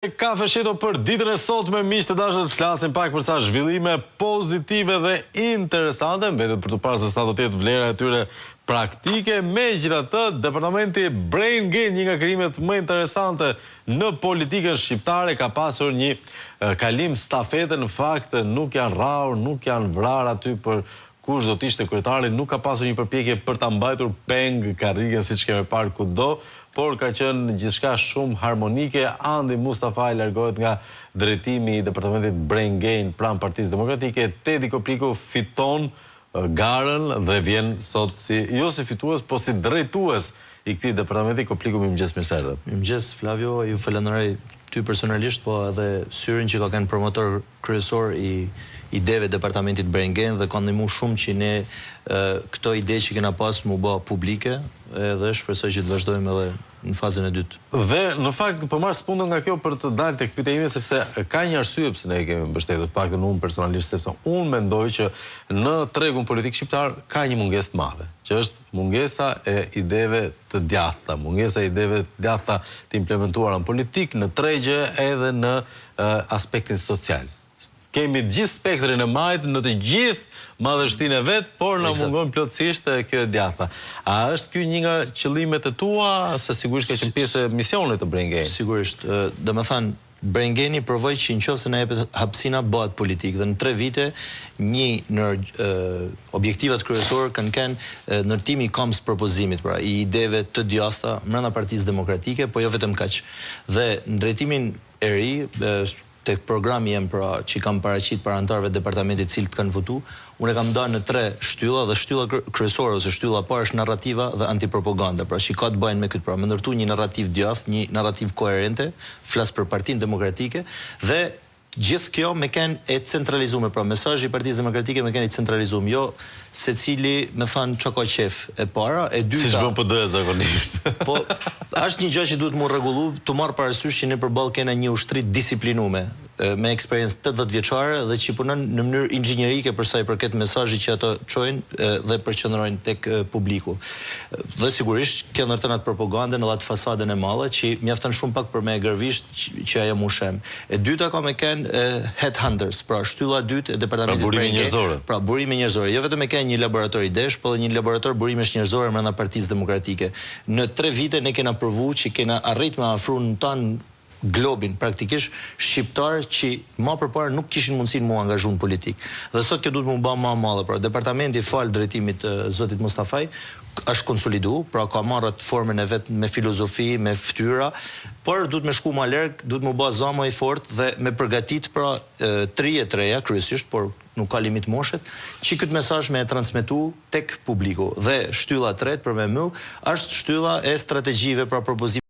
Kafe Sheto për ditën e sotme, miq të dashur, flasim pak për ca zhvillime pozitive dhe interesante, vetëm për të parë se sa do të jetë vlera e tyre praktike. Megjithatë, departamenti Brain Gain, një nga krijimet më interesante në politikën shqiptare, ka pasur një kalim stafete. Në fakt, nuk janë rrahur, nuk janë vrarë aty për kush do të ishte kryetari, nuk ka pasur një përpjekje për ta mbajtur peng karrigen siç kemi parë kudo, por ka qenë gjithçka shumë harmonike. Andi Mustafaj largohet nga drejtimi i departamentit Brain Gain pranë Partisë Demokratike. Tedi Kopriku fiton garën dhe vjen sot jo si fitues, po si drejtues i këtij departamenti. Kopriku, mirëmëngjes, mirëserdhë. Mirëmëngjes Flavio, ju falenderoj ty personalisht, po edhe Syrin që ka qenë promotor kryesor i ideve departamentit Brain Gain dhe ka ndihmuar shumë që ne këto ide që kena pas mu bë publike, dhe shpresoj që të vazhdojmë edhe në fazën e dytë. Dhe në fakt po marr spundën nga kjo për të dalë tek pyetja ime, sepse ka një arsye pse ne e kemi mbështetur, të paktën unë personalisht, sepse unë mendoj që në tregun politik shqiptar ka një mungesë të madhe, që është mungesa e ideve të djathta, mungesa e ideve të djathta të implementuara në politik, në tregje edhe në aspektin social. Kemi gjithë spektrin e majt në të gjithë madhështinë e vet, por na mungon plotësisht kjo e djatha. A është ky një nga qëllimet e tua, se sigurisht ka qenë pjesë e misionit të Brain Gain? Sigurisht, domethënë Brain Gaini provoi që nëse na jepet hapësina bëhet politik, dhe në 3 vite një në objektivat kryesorë kanë qenë ndërtimi i kamps propozimit, pra i ideve të djathta brenda Partisë Demokratike, po jo vetëm kaq. Dhe në drejtimin e ri tek programi jem, pra që kam paraqit para anëtarëve të departamentit cilët kanë votu, unë e kam ndarë në 3 shtylla, dhe shtylla kryesore ose shtylla parë është narrativa dhe antipropaganda, pra që ka të bëjnë me këtë, pra me ndërtu një narrativ djathtë, një narrativ koherente, flas për Partinë Demokratike, dhe gjithë kjo me kenë e centralizuar, pra mesazhi i Partisë Demokratike me kenë i centralizuar, jo secili me thënë çka ka qef e para, e dyta. Siç bën PD zakonisht. Po është një gjë që duhet mu rregullu, të marr parasysh që ne përballë kena një ushtri disiplinuar me eksperiencë 80 vjeçare dhe që punon në mënyrë inxhinierike për sa i përket mesazhit që ato çojnë dhe përqendrojnë tek publiku. Dhe sigurisht kjo ndërton atë propagandën edhe atë fasadën e madhe që mjafton shumë pak për me gërvisht që ajo mushem. E dyta ka me kenë headhunters, pra shtylla e dytë e departamentit burimi njerëzor. Pra burimi njerëzor. Jo vetëm me kenë një laborator idesh, por edhe një laborator burimesh njerëzore brenda Partisë Demokratike. Në 3 vite ne kena provu që kena arrit me afru në tan globin praktikisht shqiptar që më përpara nuk kishin mundësinë mu angazhu në politik. Dhe sot kjo duhet më bë më e madhe, pra departamenti fal drejtimit zotit Mustafaj është konsolidu, pra ka marrë atë formën e vet me filozofi, me fytyra, por duhet me shku më larg, duhet më bë zama i fortë dhe me përgatit pra 33-ja kryesisht, por nuk ka limit moshet, që këtë mesazh me e transmetu tek publiku. Dhe shtylla e tretë për me mbyll është shtylla e strategjive, pra propozimit